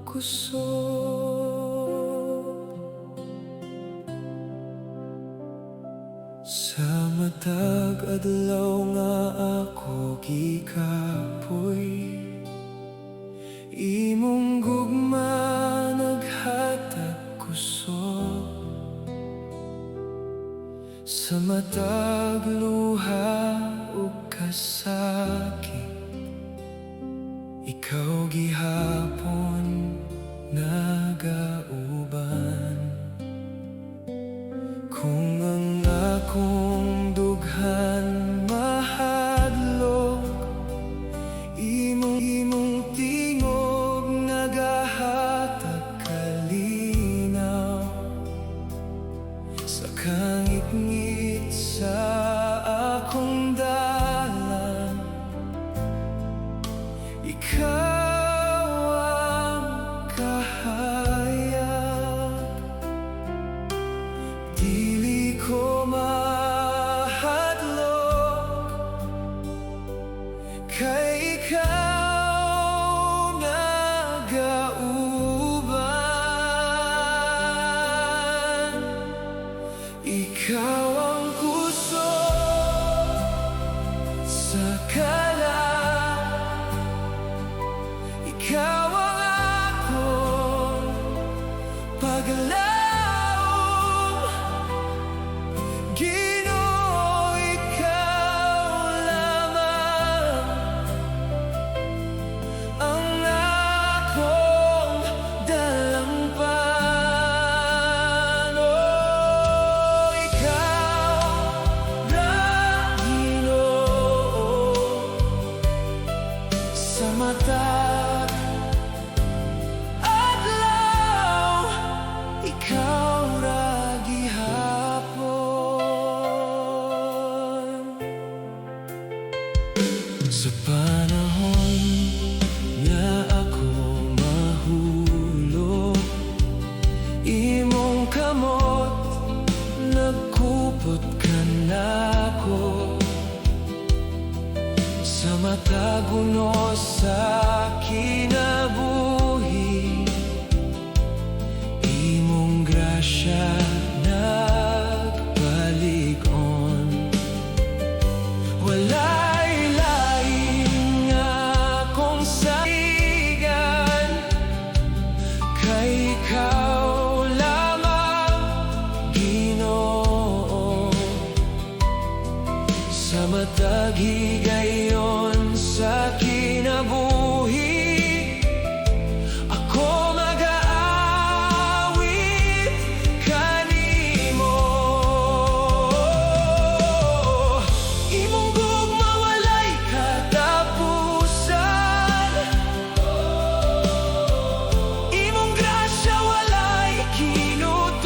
kusog. Sa matag adlaw nga ako gikapoy, imong gugma naghatag kusog. Sa matag luha ug kasakit, ikaw gihapon nagauban. Kung ang akong dughan mahadlok, imong tingog nagahatag kalinaw. Sa kangit-ngit sa akong dalan, ikaw ang kahayag. Dili ko mahadlok, kay ikaw nagauban. Ikaw ang kusog sa kalan, ikaw ang akong paglaom. Ginoo, ikaw lamang ang akong dalangpan. Oh, ikaw na Ginoo, sa matag adlaw, ikaw ra gihapon. Sa panahon nga ako mahulog, imong kamot nagkupot ka nako. Sa matag unos sa kinabuhi, imong grasya nagbalik-on. Walay lain nga akong saligan, kay ikaw lamang, Ginoo. Sa matag higayon sa kinabuhi, ako mag-aawit kanimo. Imong gugma walay katapusan, imong grasya walay kinutoban.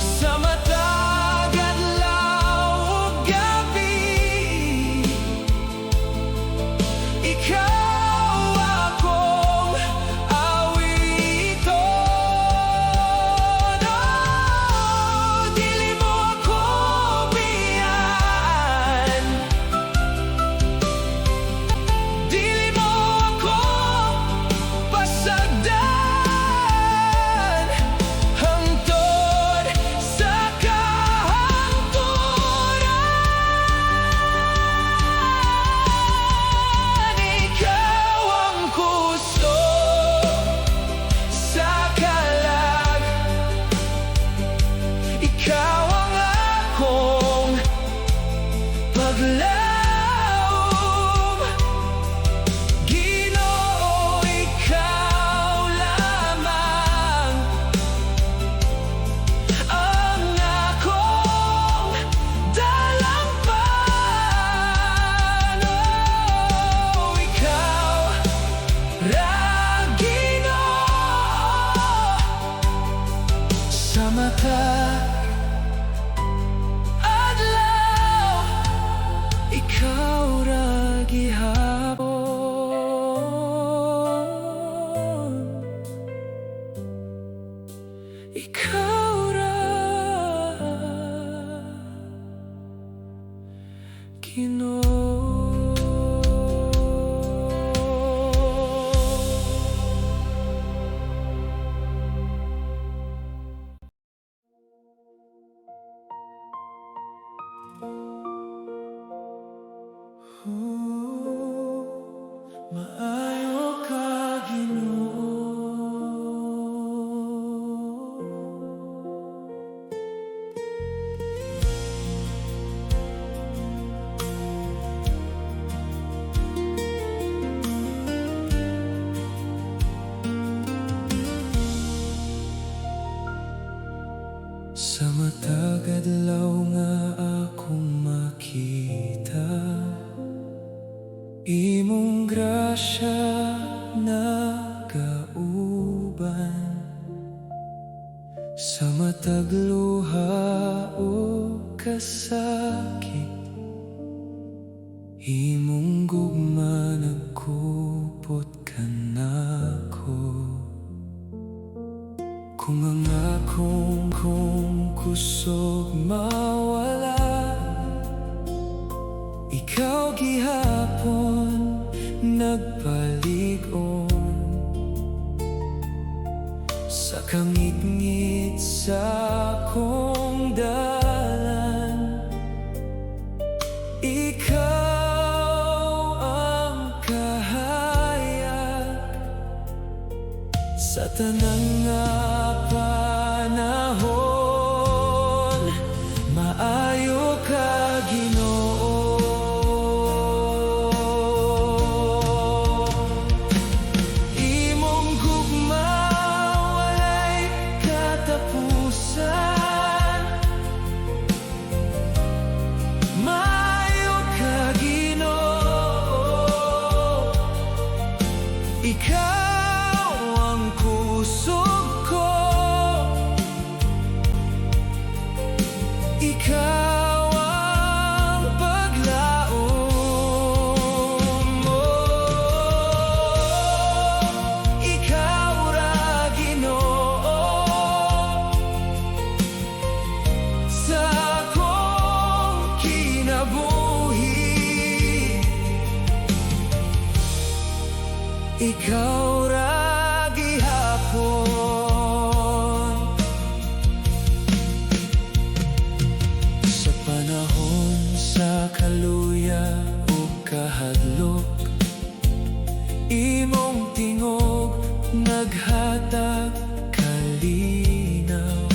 Sa matag adlaw ug gabi, ikaw akong awiton. Oh, dili mo ako biyaan, dili mo ako pasagdan. Hangtod sa kahangturan, ikaw Imong grasya nagauban sa matag luha o kasakit. Imong gugma nagkupot ka nako. Kung ang akong kusog mawala, ikaw gihapon nagpalig-on sa kangit-ngit sa akong dalan. Ikaw ang kahayag sa tanang nga panahon. Maayo ka, Ginoo. Imong gugma walay katapusan. Maayo ka, Ginoo. Ikaw ang kusog ko. Ikaw ang paglaom mo. Ikaw ra, Ginoo, sa akong kinabuhi. Ikaw ra gihapon sa panahon sa kaluya o kahadlok. Imong tingog naghatag kalinaw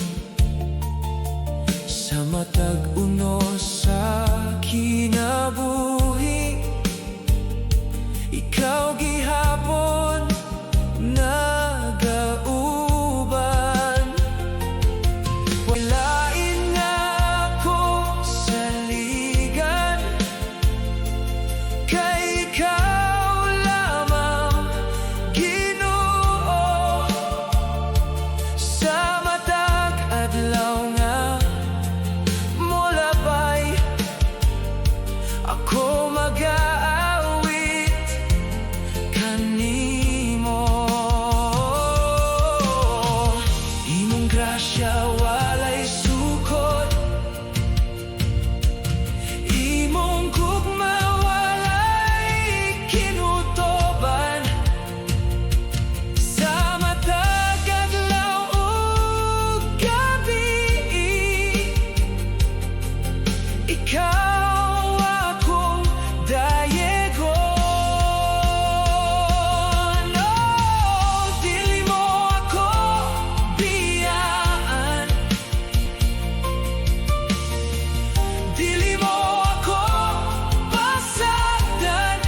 sa matag unos sa kinabuhi. Ikaw gihapon nagauban. Walain nga ako sa ligan, kay ikaw lamang, Ginoo. Sa matag adlaw nga molabay, ako mag-aawit kanimo. Imong grasya walay sukot. Imong gugma walay kinutoban sa matag adlaw ug gabi. Ikaw akong dayegon. Oh, dili mo ako biyaan. Dili mo ako pasagdan.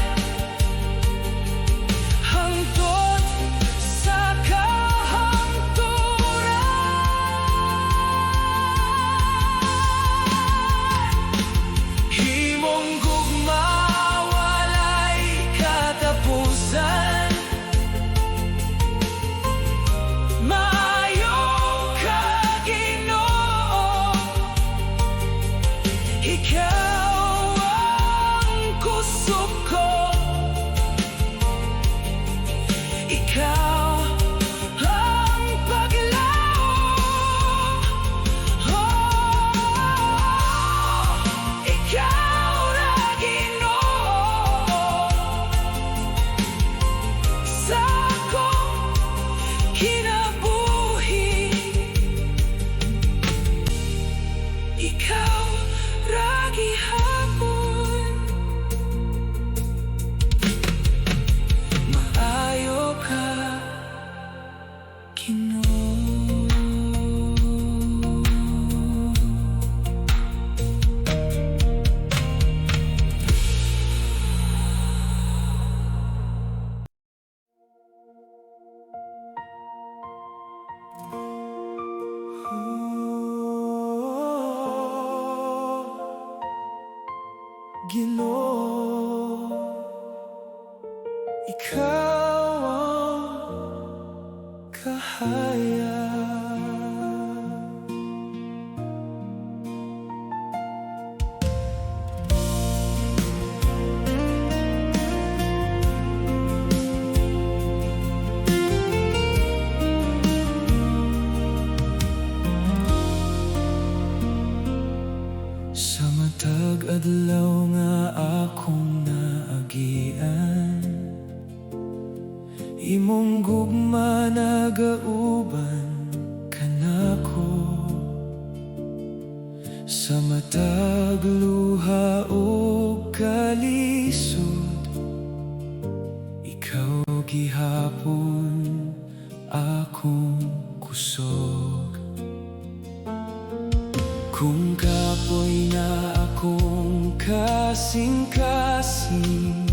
ikaw ang kahaya. Sa matag adlaw nga akong naagian, imong gugma nagauban kanako. Sa matag luha ug kalisod, ikaw gihapon akong kusog. Kung kapoy na akong kasing-kasing,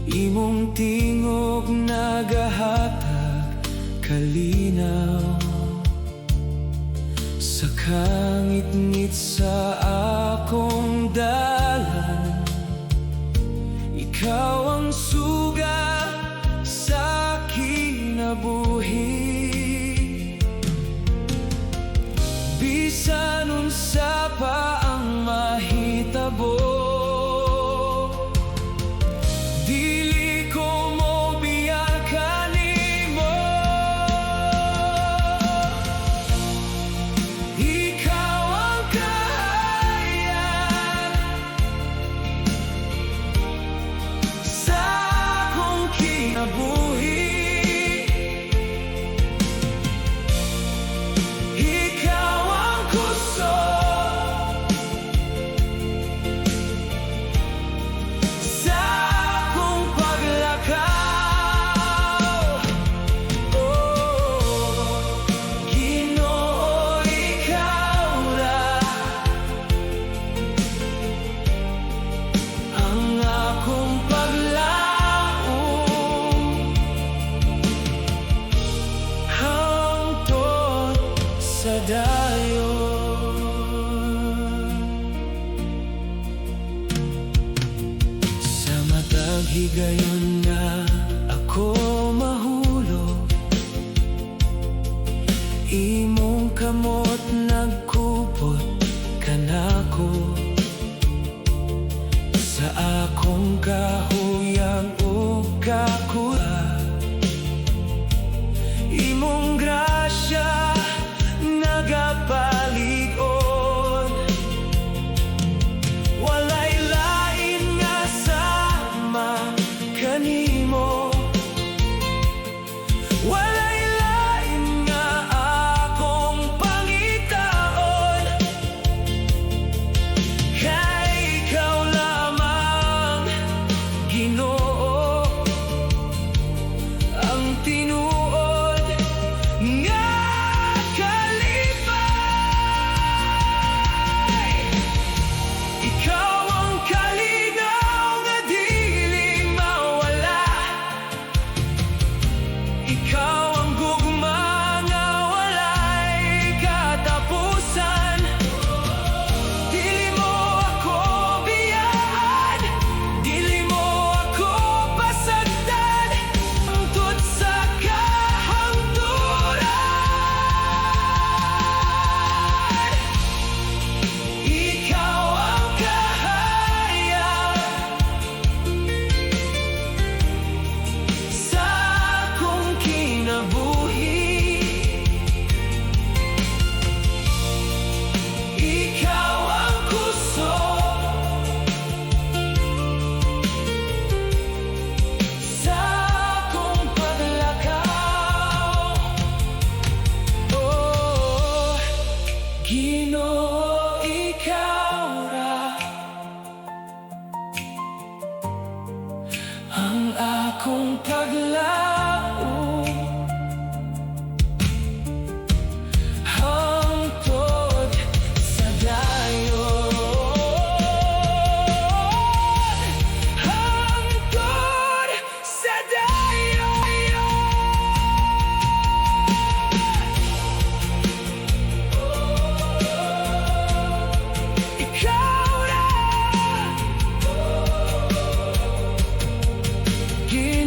imong tingog nagahatag kalinaw. Sa kangit-ngit sa akong dalan, ikaw ang suga sa kinabuhi. Bisan unsa pa ang mahitabo, dili ko mo biyan kanimo. Ikaw ang kahayag sa akong kinabuhi. Sa matag higayon nga ako mahulog, imong kamot nagkupot kanako. Sa akong kahuyang ug kakula, imong grasya nagapalig-on. Walay lain nga sama kanimo, walay lain nga akong pangitaon. Kay ikaw lamang, Ginoo, ang tinuod nga ang akong paglaom hangtod sa dayon, hangtod sa dayon. Ikaw na, Ginoo.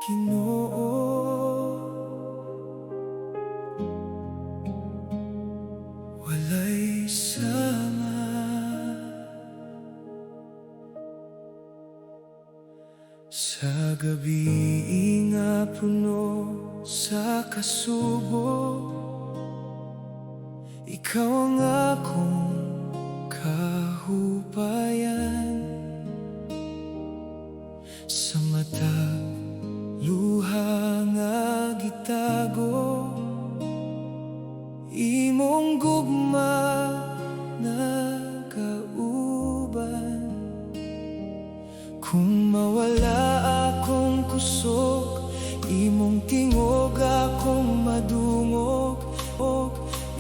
Ginoo, walay sama sa gabi nga puno sa kasubo. Ikaw ang akong kahupayan, sa mata luha nga gitago, imong gugma nagauban. Kung mawala akong kusog, imong tingog akong madungog,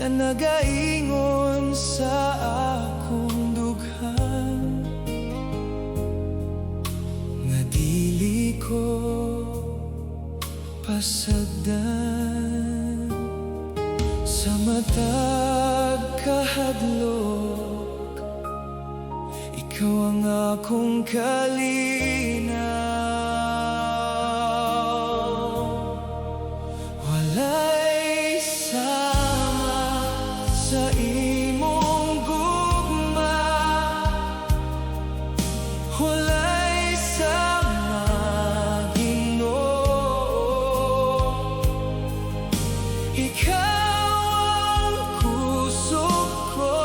na nagaingon sa akong dughan, nga dili ko pasagdan. Sa matag kahadlok, ikaw ang akong kalinaw. Walay sama sa imong gugma, walay sama Ginoo. Ikaw ang kusog ko,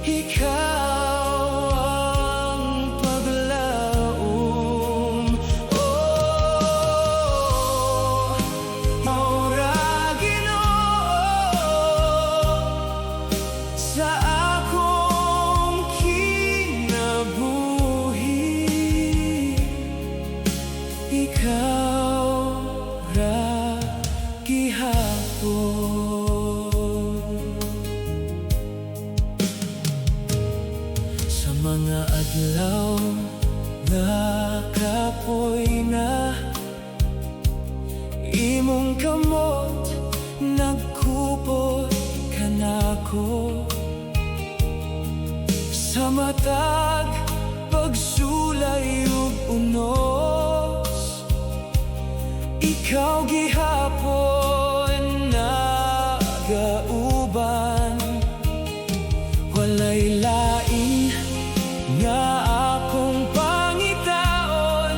ikaw ang paglaom. Ikaw ra Ginoo sa akong kinabuhi. Ikaw ra gihapon. Sa mga adlaw nga kapoy na, imong kamot nagkupot ka nako. Sa matag pagsulay ug unos, ikaw gihapon nagauban. Walay lain nga akong pangitaon,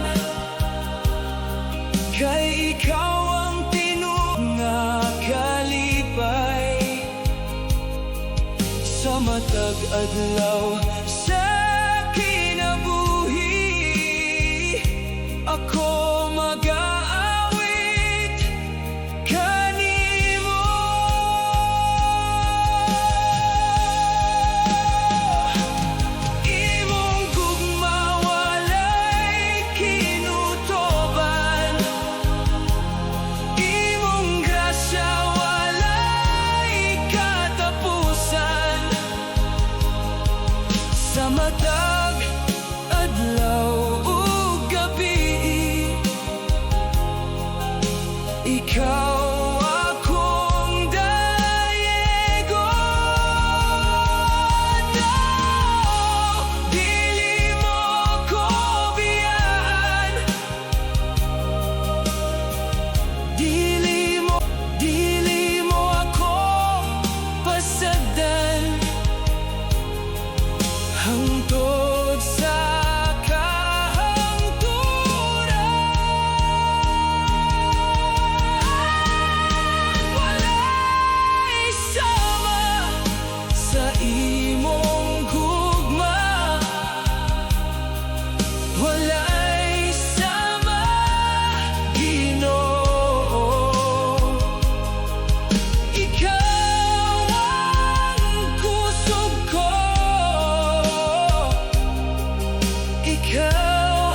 kay ikaw ang tinuod nga kalipay. Sa matag adlaw sa kinabuhi, ako mag-aawit kanimo. Imong gugma walay kinutoban, imong grasya walay katapusan. Sa matag adlaw ug gabi, ikaw akong dayego. Dili mo ko biyaan, dili mo ako pasagdan, hangtod sa kahangturan. Walay sama sa imong gugma, walay sama Ginoo. Ikaw ang kusog ko, ikaw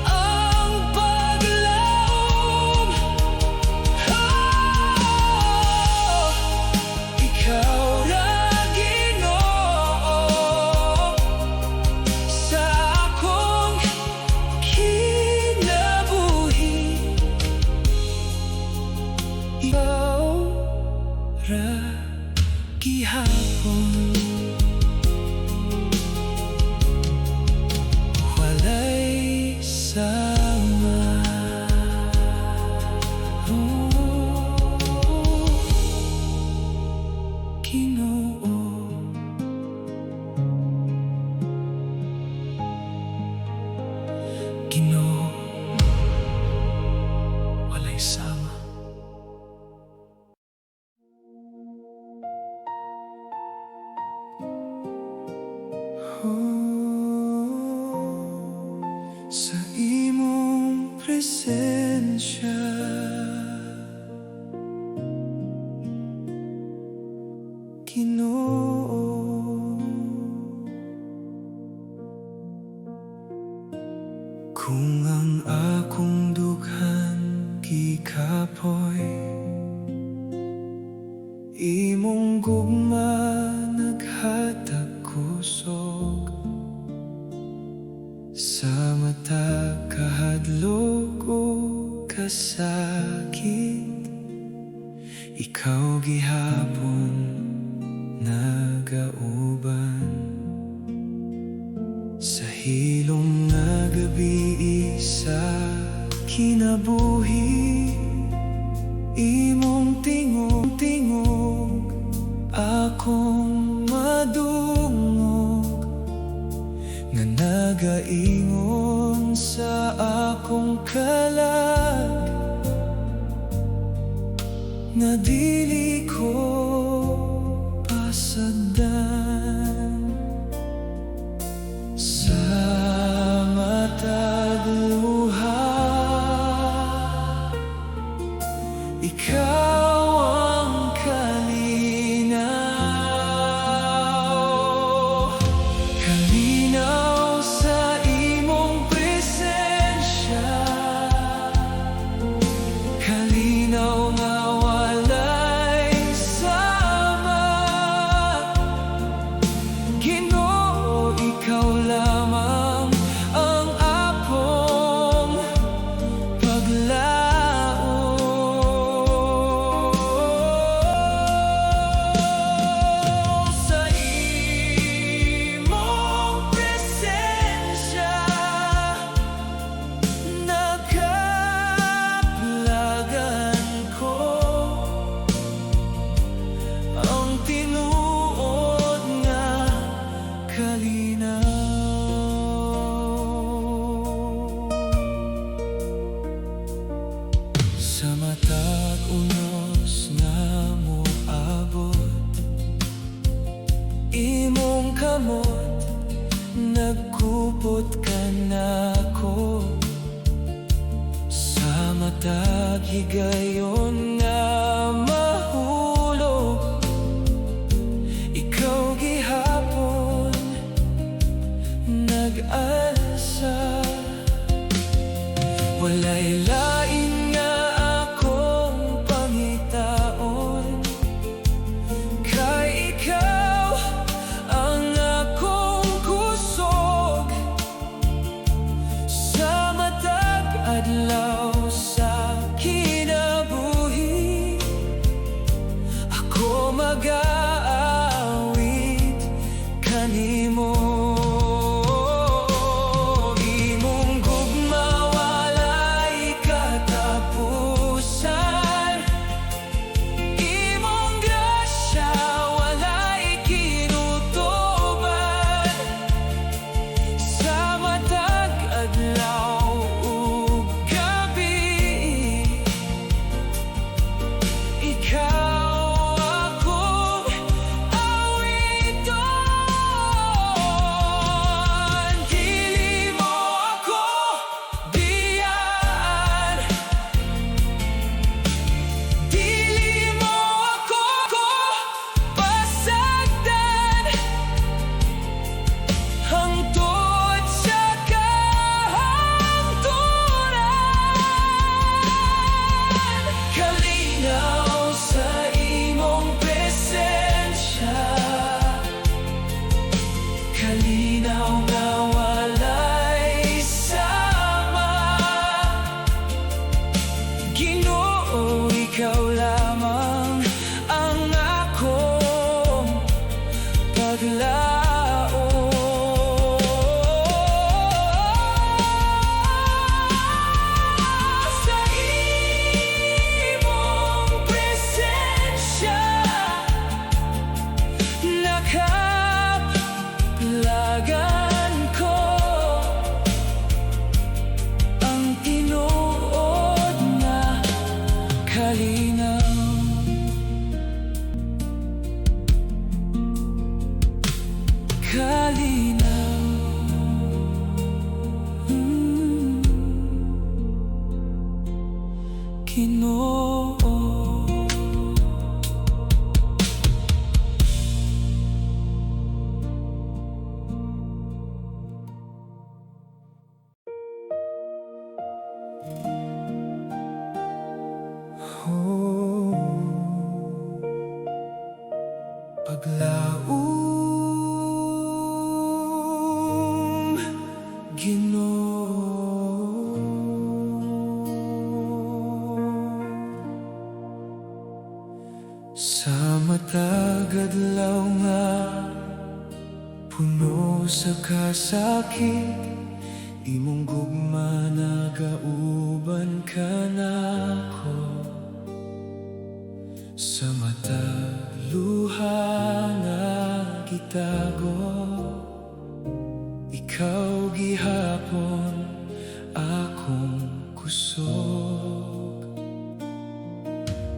ang paglaom. Ikaw ra Ginoo sa akong kinabuhi. Ikaw ra gihapon. Ginoo. Ginoo, walay sama. Sa imong presensya, Ginoo, kung ang akong dughan gikapoy, imong gugma naghatag kusog. Sa mata kahadlok o kasakit, ikaw gihapon nagauban. Sa hilom nga gabi sa kinabuhi, imong tingog akong madungog, nga nagaingon sa akong kalag, nga dili ko pasagdan. Sa matag luha, ikaw ang kalinaw. Kalinaw sa imong presensya, kalinaw nga walay sama. Ginoo, ikaw lamang ang akong paglaom. Sa imong presensya, nakaplagan ko ang tinuod nga kalinaw. Sa matag unos nga moabot, imong kamot nagkupot ka nako. Sa matag higayon nga mahulog, ikaw gihapon nag-alsa. Walay lain nga akong pangitaon, kay ikaw ang akong kusog. Sa matag adlaw sa kinabuhi, kalinaw. Ginoo, paglaom, Ginoo. Sa matag adlaw nga puno sa kasakit, imong gugma nagauban ka nako. Sa matag luha nga gitago, ikaw gihapon akong kusog.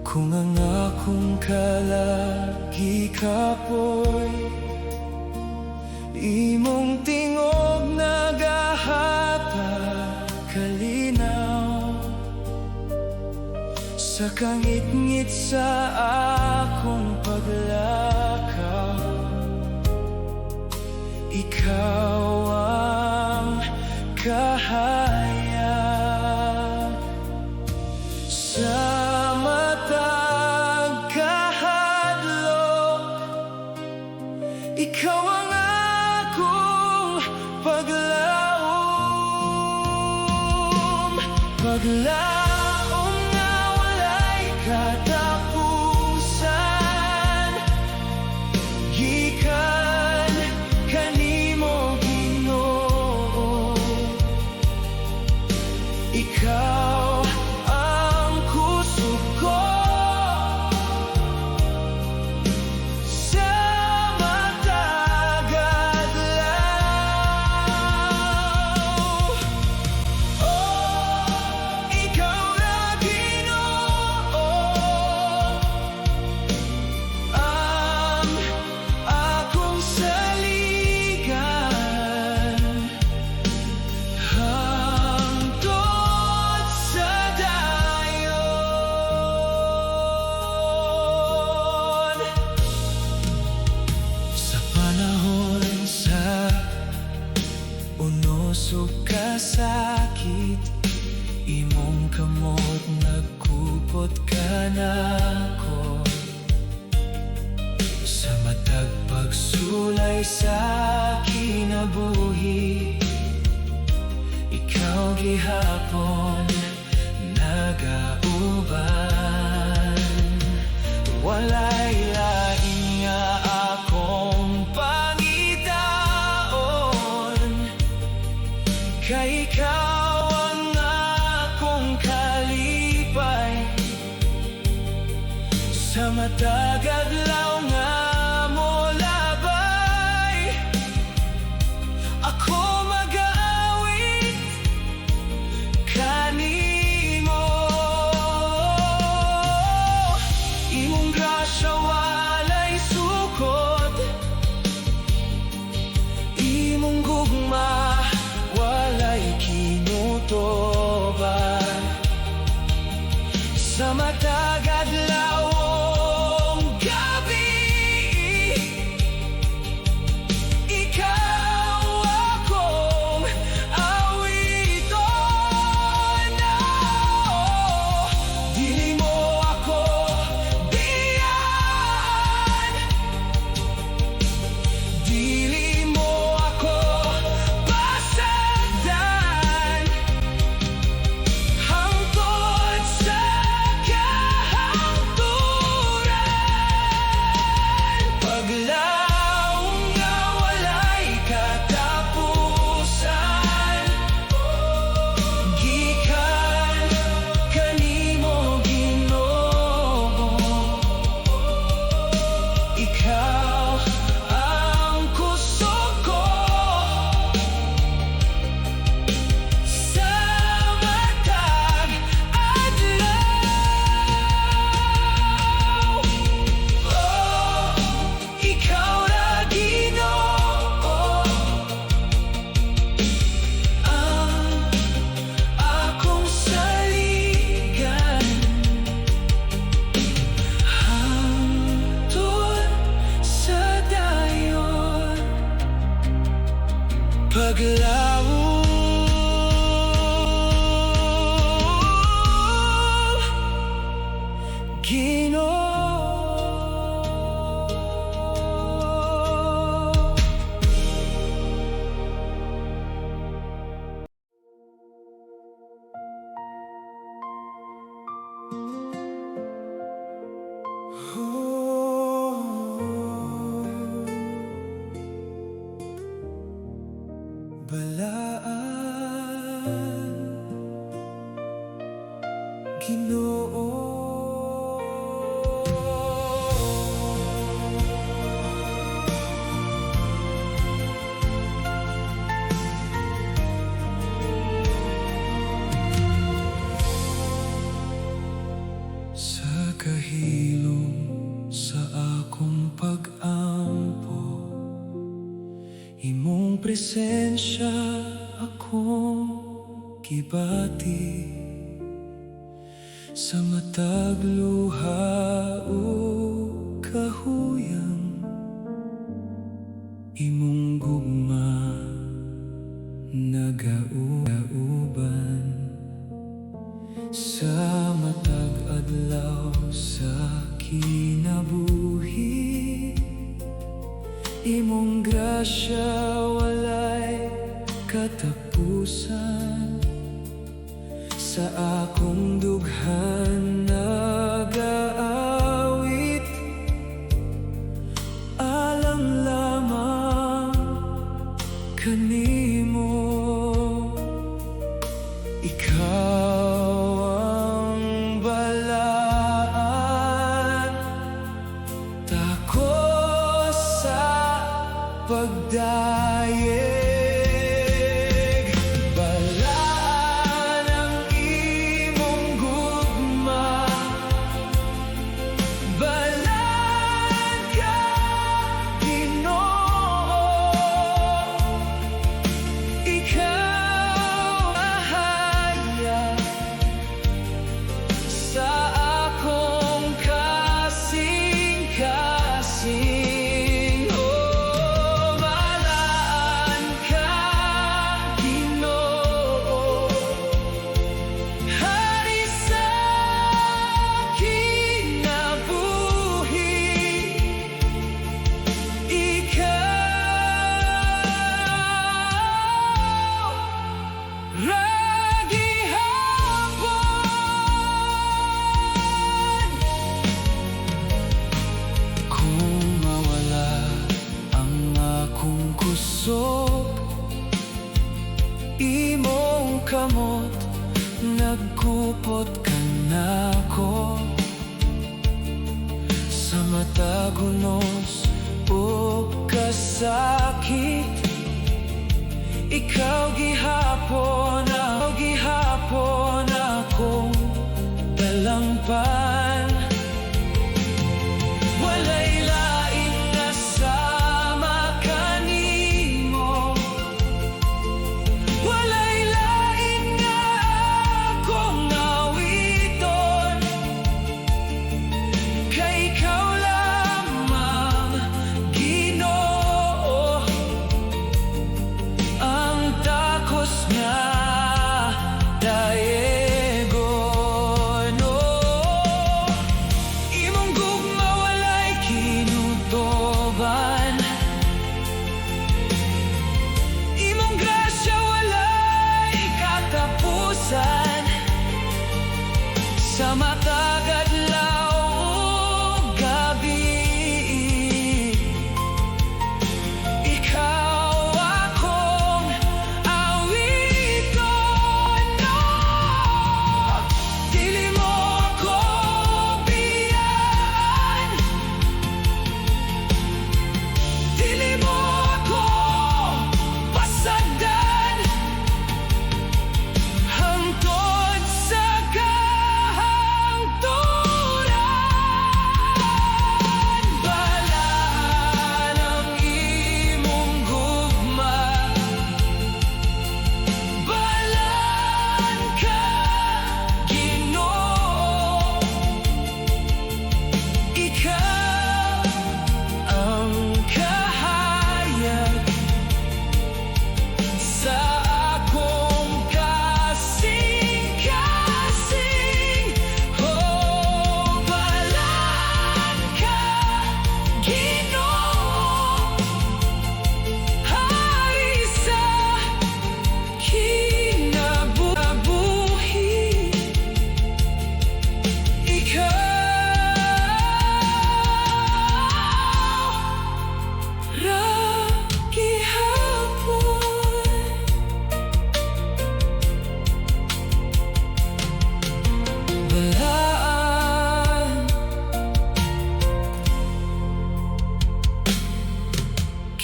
Kung ang akong kalagi kapoy, imong tingog nagahatag kalinaw. Sa kangit-ngit sa akong paglakaw, ikaw ang kahayag. Sa matag kahadlok, ikaw ang akong paglaom. Paglaom na walay katapusan, gikan kanimo Ginoo. Ikaw ang kusog ko. Sa matag adlaw, ikaw na Ginoo, ang akong saligan hangtod sa dayon. Sa panahon sa unos ug kasakit, imong kamot nagkupot ka nako. Sa matag pagsulay sa kinabuhi, ikaw gihapon nagauban. Walay lain nga akong pangitaon, kay ikaw ang akong kalipay. Sa matag adlaw nga molabay, ako mag-aawit kanimo. Imong grasya walay sukot, imong gugma walay kinutoban. Sa matag adlawong gabi, maglaw. Balaan, Ginoo. Sa kahilom sa akong pag-ampo, imong presensya akong gibati. Sa matag luha o kahuyang, imong gugma nagauban. Sa matag adlaw sa kinabuhi, imong grasya walay katapusan. Sa akong dughan nagaawit, alang lamang kanimo. Ikaw ang balaan, tako sa pagdayeg. Balaan ang imong gugma, balaan ka, Ginoo. Ikaw ahaya sa akong kasing-kasing. Imong kamot, nagkupot ka nako. Sa matagunos o kasakit, ikaw gihapon akong talampan. Walay lain nga sama kanimo, walay lain nga akong nawiton. Kay ikaw lamang, Ginoo, ang takos nga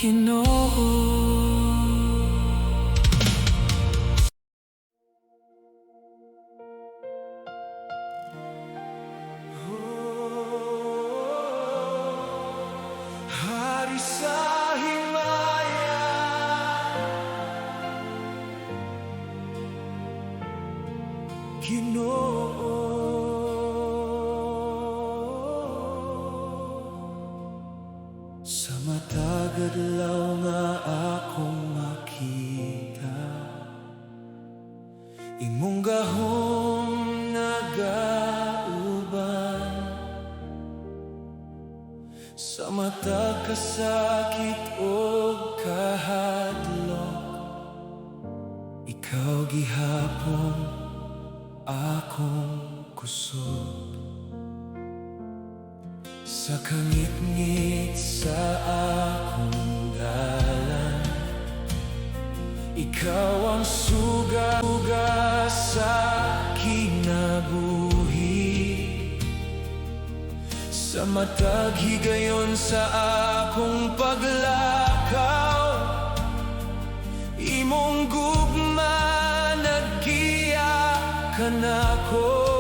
Ginoo. Hari sa himaya, Ginoo. Sa matag adlaw nga akong makita, imong gahom nagauban. Sa matag kasakit o kahadlok, ikaw gihapon akong kusog. Sa kangit-ngit sa akong dalan, ikaw ang suga sa kinabuhi. Sa matag higayon sa akong paglakaw, imong gugma naggiya kanako.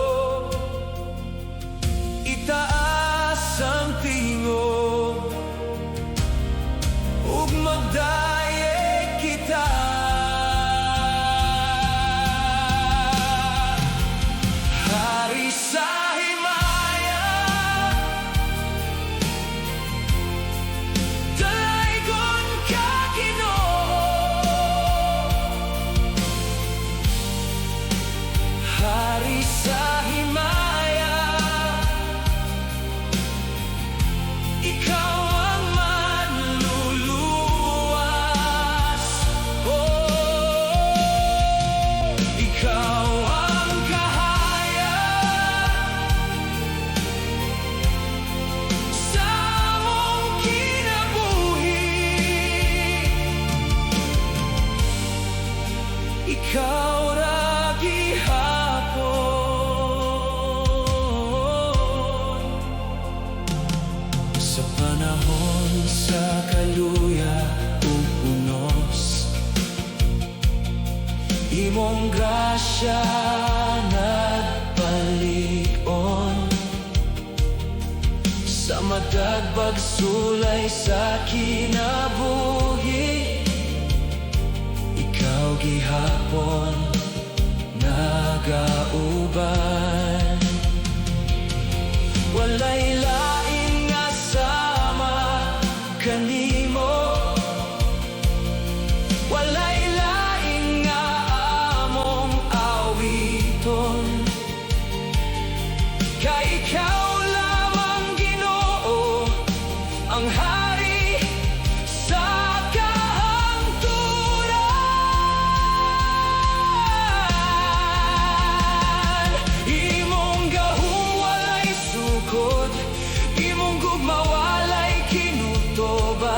Itaas ang tingog ug magdayeg kita. Hari sa himaya, dalaygon ka Ginoo. Hari sa himaya, ikaw ang manluluwas. Oh, ikaw ang kahayag sa among kinabuhi. Ikaw ra gihapon. Sa panahon sa kaluya ug unos, imong grasya nagpalig-on. Sa matag pagsulay sa kinabuhi, ikaw gihapon nagauban. Walay lain nga sama kanimo, walay lain nga among awiton. Kay ikaw lamang Ginoo, ang hari sa kahangturan. Imong gahom walay sukod, imong gugma walay kinutoban.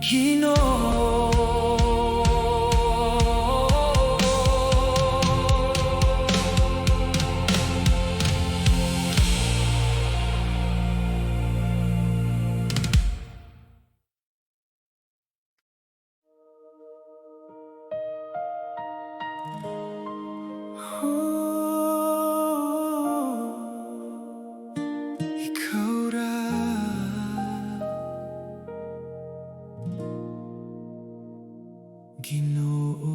Ginoo. Ikaw ra, Ginoo.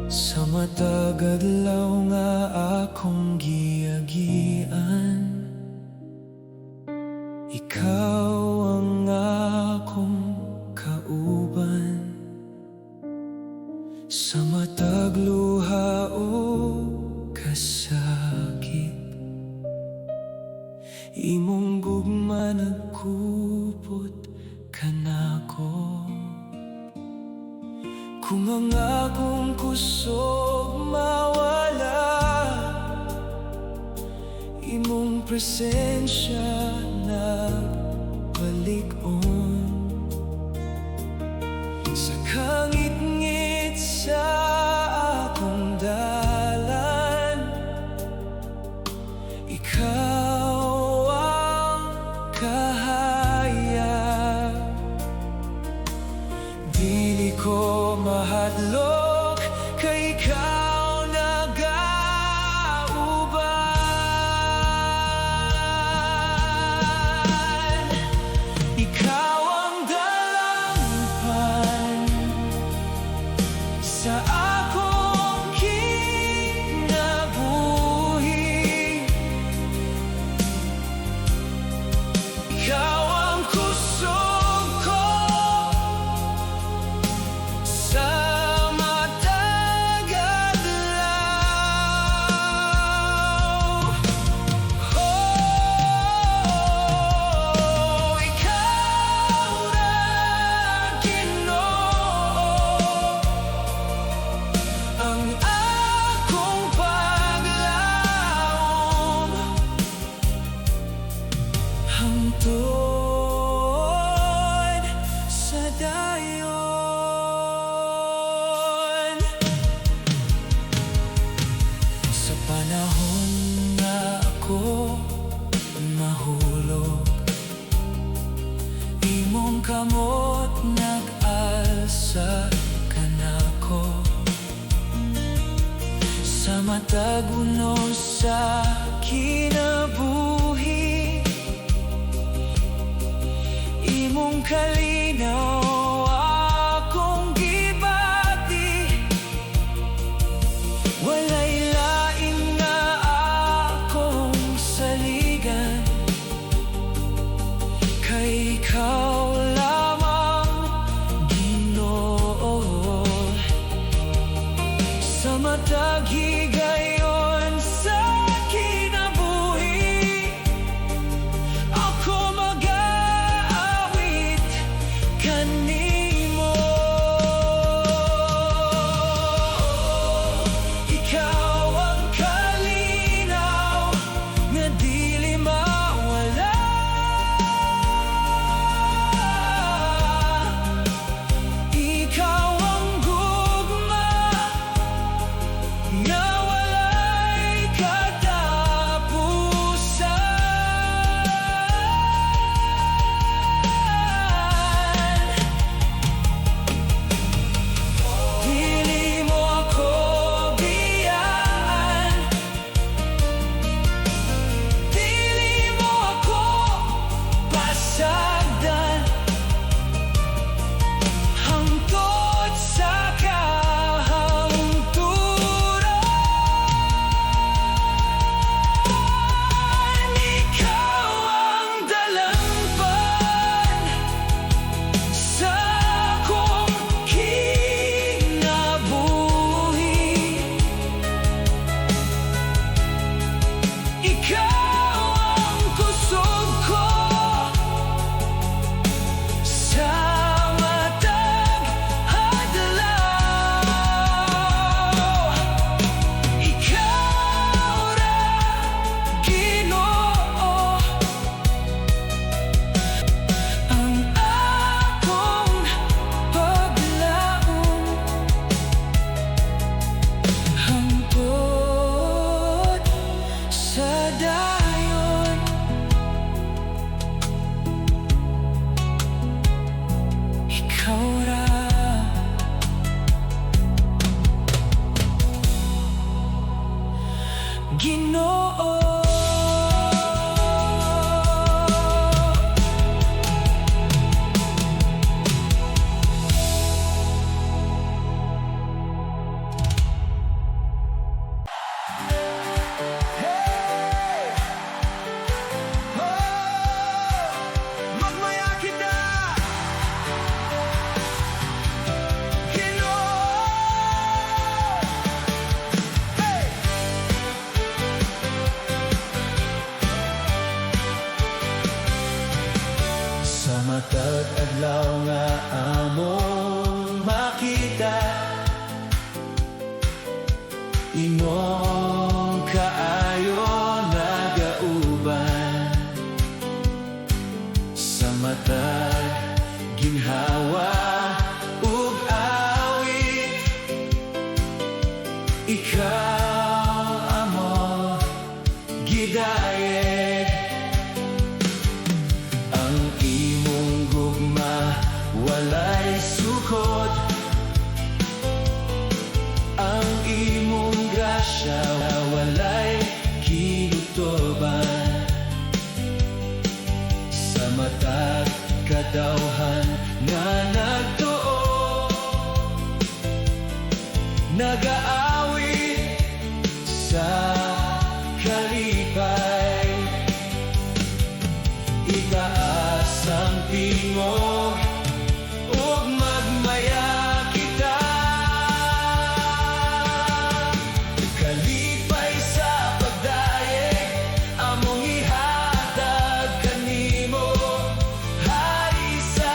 Sa matag adlaw nga akong giagian, ikaw ang akong kauban. Sa matag luha o kasakit, imong gugma nagkupot kanako. Kung ang akong kusog mawala, imong presensya nagbalik-on. Sa kangit-ngit sa akong dalan, ikaw ang kahayag. Dili ko mahadlok kay ikaw nagauban. Ikaw ang dalampan sa akong kinabuhi. Ikaw ang kusog ko sa matag adlaw. Oh, ikaw na, Ginoo, ang akong paglaom hangtod sa dayon. Sa panahon nga ako mahulog, imong kamot nag-asa kanako. Sa matag unos sa kinabuhi, imong kalinaw akong gibati. Walay lain nga akong saligan, kay ikaw lamang, Ginoo. Sa matag higayon sa kinabuhi, ako mag-aawit kanimo. Ikaw ang kalinaw nga dili mawala. Ikaw ang gugma nga walay Ginoo. Magmaya kita, Ginoo. Sa matag adlaw nga among makita, imong kaayo nagauban. Sa matag ginhawa ug awit, ikaw amo gidayeg. Ang imong gugma walay sukod, ang imong grasya walay kinutoban. Sa matag kadawhan nga nagtuo, nagaawit sa kalipay, itaas ang tingog ug magmaya kita. Kalipay sa pagdayeg among ihatag kanimo, hari sa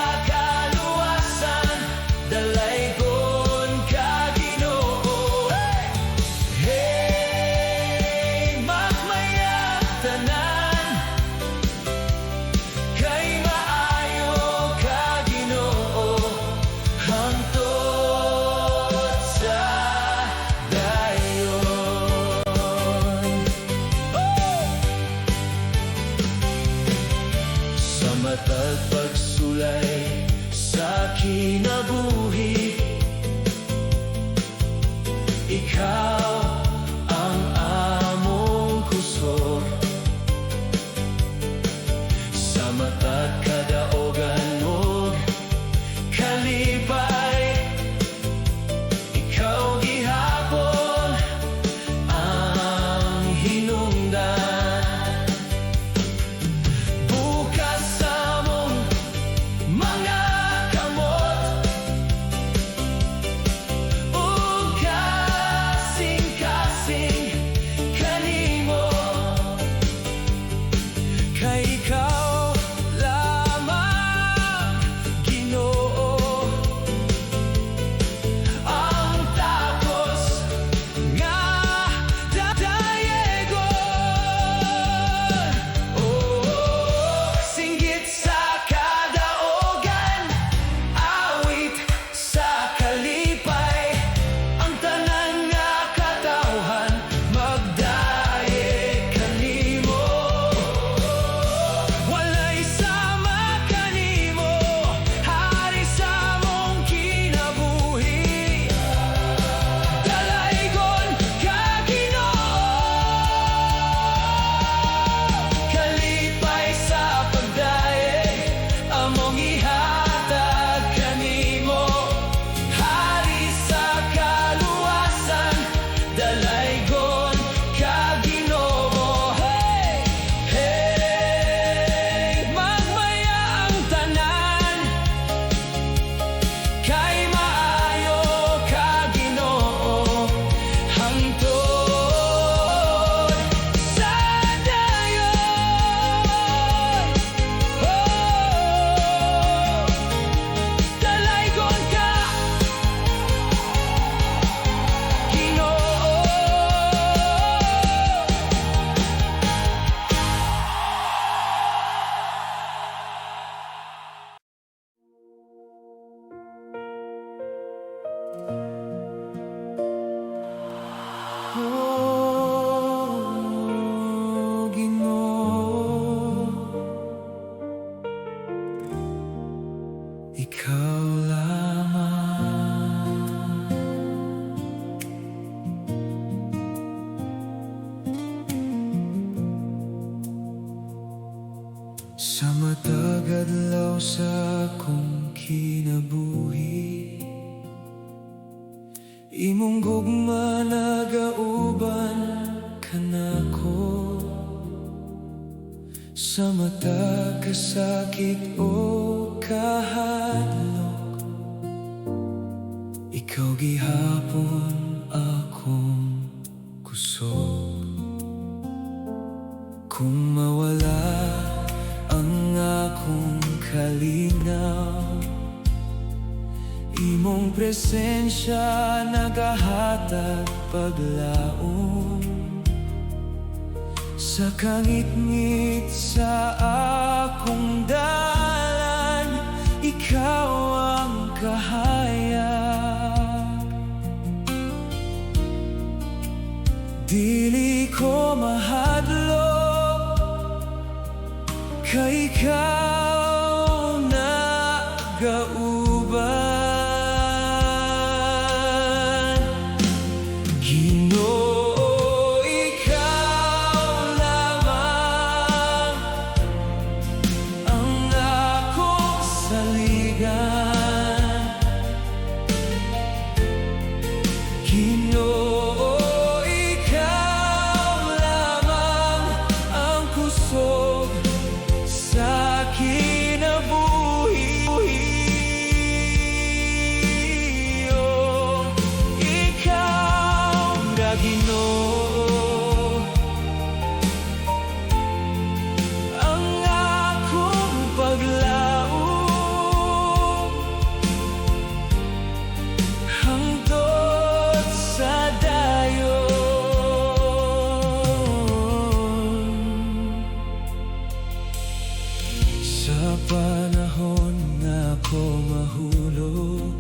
Sa matagadlaw sa akong kinabuhi, imong gugma nagauban kanako. Sa mata kasakit o kahadlok, ikaw gihapon akong kusog. Kung mawala ang akong kalinaw, imong presensya nagahatag paglaom. Sa kangit-ngit sa akong dalan, ikaw ang kahayag. Dili ko mahadlok, kay ikaw nagauban. Ginoo, ikaw lamang ang akong saligan. Ginoo, ikaw lamang ang kusog sa kinabuhi. Oh, ikaw na Ginoo, ang akong paglaom hangtod sa dayon. Sa panahon nga ako mahulog,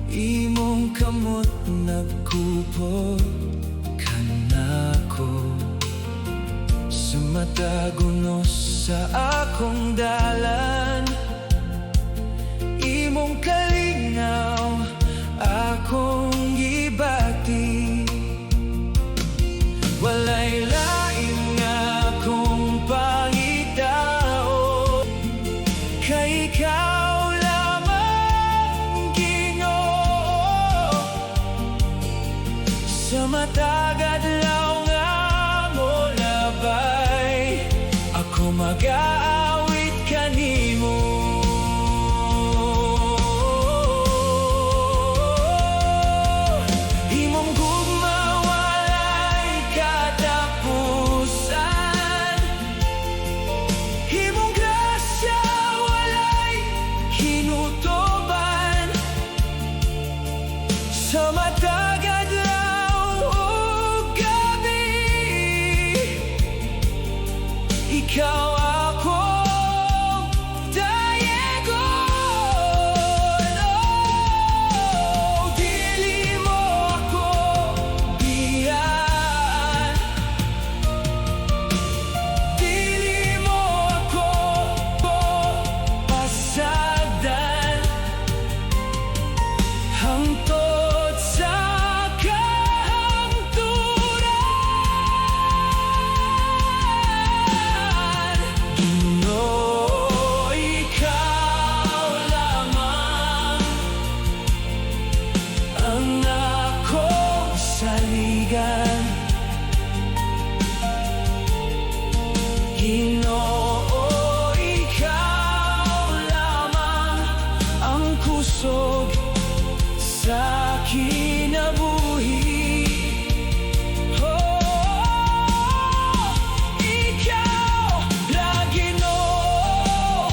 imong kamot nagkupot kanako. Sa matagunos sa akong dalan, imong kalingaw akong gibati. Walay lain nga akong pangitao, kay ikaw lamang Ginoo. Sa matagadlaw nga mo labay, ako mag-aawit kanimo. Imong gugma walay katapusan, imong grasya walay hinutoban. Sa matagadlaw o gabi, ikaw akong dayegon. Oh, dili mo ako biyaan, dili mo ako pasagdan hangtod sa kahangturan. Ginoo, ikaw lamang ang akong saligan. Ginoo, ikaw lamang ang kusog sa kinabuhi. Oh, ikaw na Ginoo,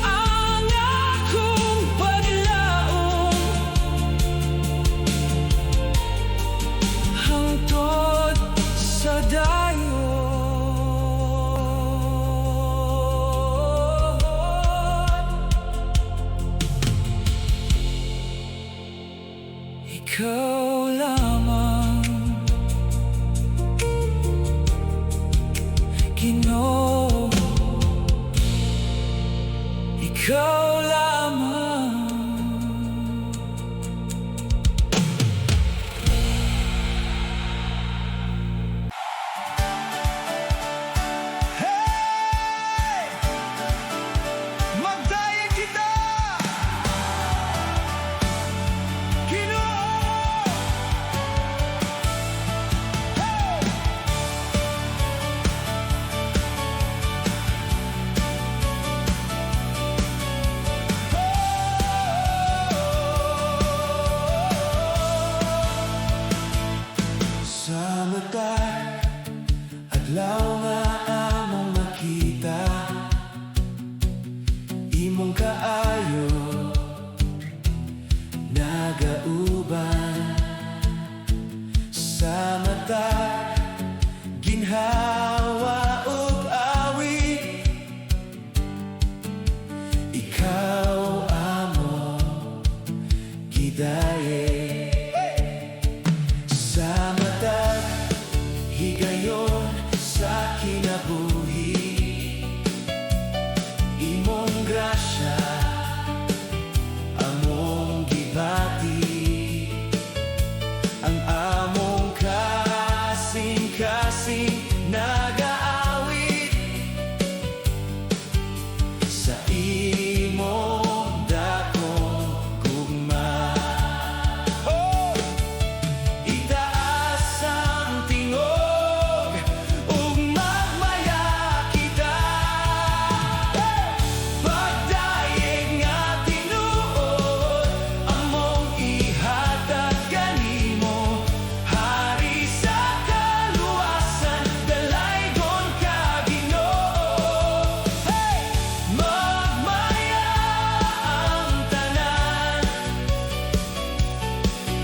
ang akong paglaom hangtod sa dayon. Ikaw lamang Ginoo, ikaw lamang. hidaye sa matag higayon sa kinabuhi imong grasya among gibati ang among kasing-kasing nagaawit sa imong dakong gugma. Itaas ang tingog ug magmaya kita pagdayeg nga tinuod among ihatag kanimo hari sa kaluwasan dalaygon ka Ginoo. Magmaya ang tanan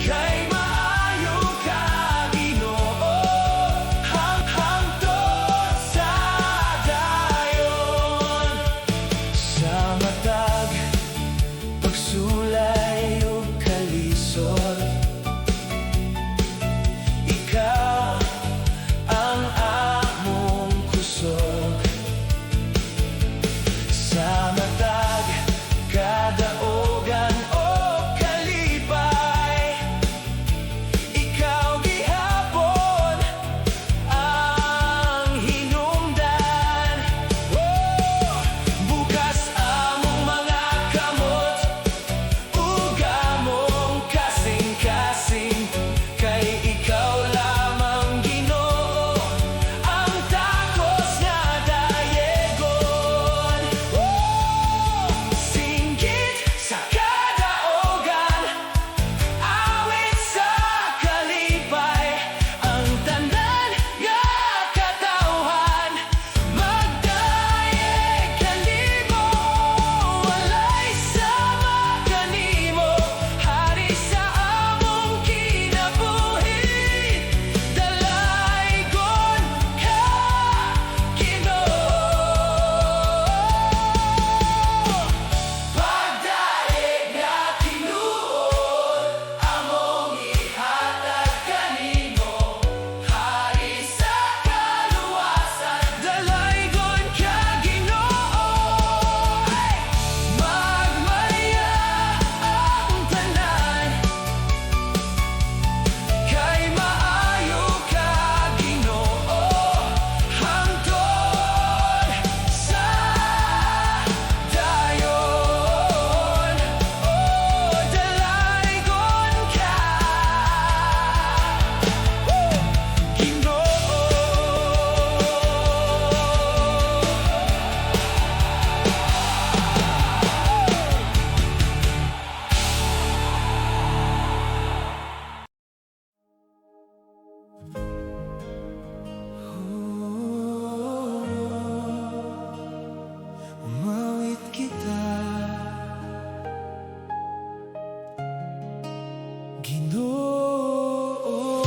kay maayo ka Ginoo hangtod sa dayon sa matag pagsulay ug kalisod ikaw ang among kusog sa matag kadaogan o kalipay ikaw gihapon ang hinungdan. Bukas among mga kamot ug among kasing-kasing kay ikaw lamang Ginoo ang takos nga dayegon. Singgit sa kadaogan awit sa kalipay ang tanan nga katawhan magdayeg kanimo walay sama kanimo hari sa among kinabuhi dalaygon ka Ginoo. Pagdayeg nga tinuod among ihatag kanimo hari sa kaluwasan dalaygon ka Ginoo. Magmaya ang tanan kay maayo ka Ginoo hangtod sa dayon dalaygon ka Ginoo. Umawit kita Ginoo.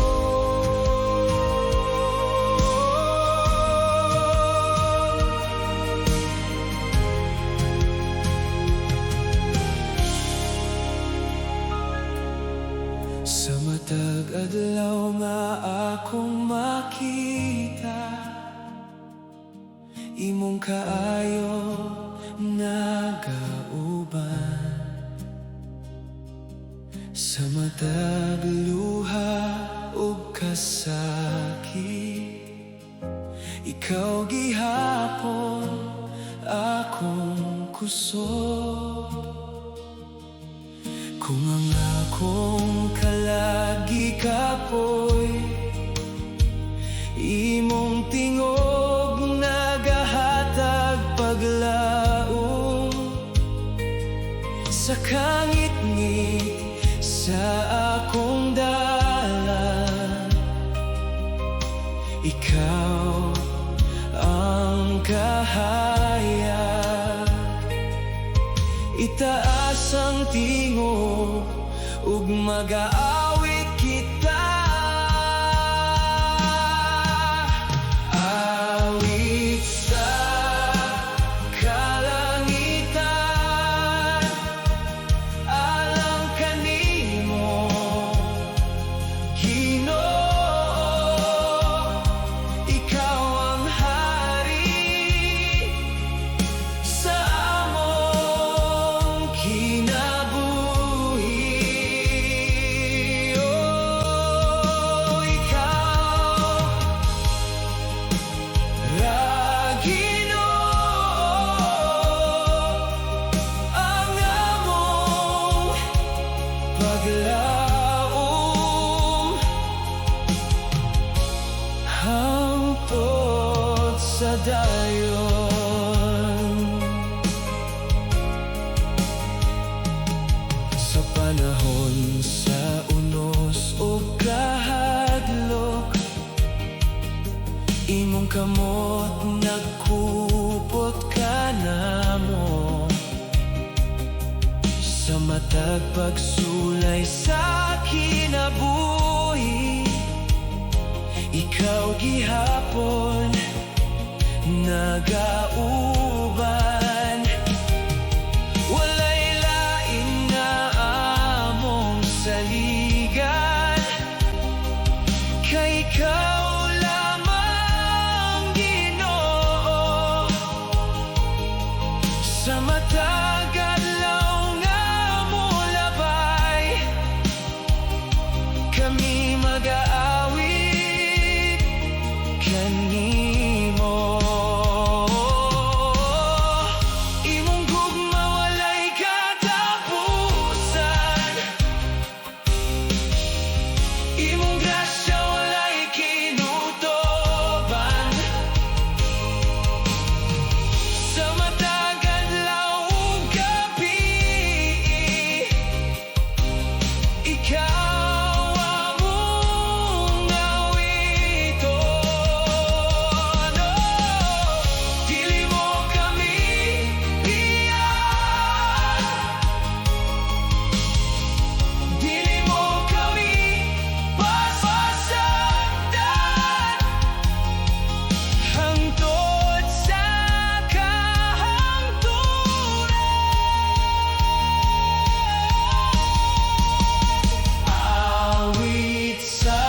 Sa matag adlaw nga akong makita imong kaayo nagauban sa matag luha ug kasakit ikaw gihapon akong kusog kung ang akong kalagi kapoy imong tingog nagahatag paglaom sa kangit-ngit sa akong dalan ikaw ang kahayag itaas ang tingog ug mag-aawit kita awit sa kalangitan alang kanimo laom hangtod sa dayon. Sa panahon sa unos o kahadlok, imong kamot nagkupot ka namo. Sa matag pagsulay sa kinabuhi, ikaw gihapon nagauban. Walay lain na among saligan, kay ikaw lamang Ginoo. Sa matag adlaw nga mulabay, kami mag-aawit kanimo. Imong gugma walay katapusan, imong grasya walay kinutoban. Sa matag adlaw ug gabi, ikaw among awiton. Dili mo kami iyan, dili mo kami pasasaktan, hangtod sa kahangturan. Awit sa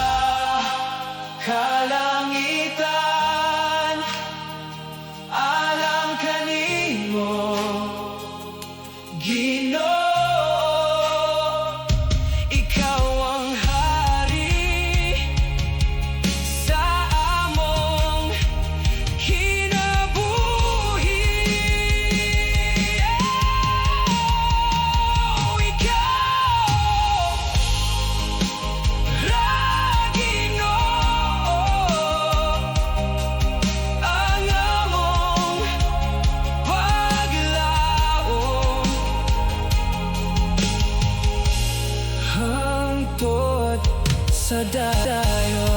kalangitan, alang kanimo Ginoo. Ikaw ang hari sa among kinabuhi. Ikaw ra Ginoo, ang among paglaom hangtod sa dayon.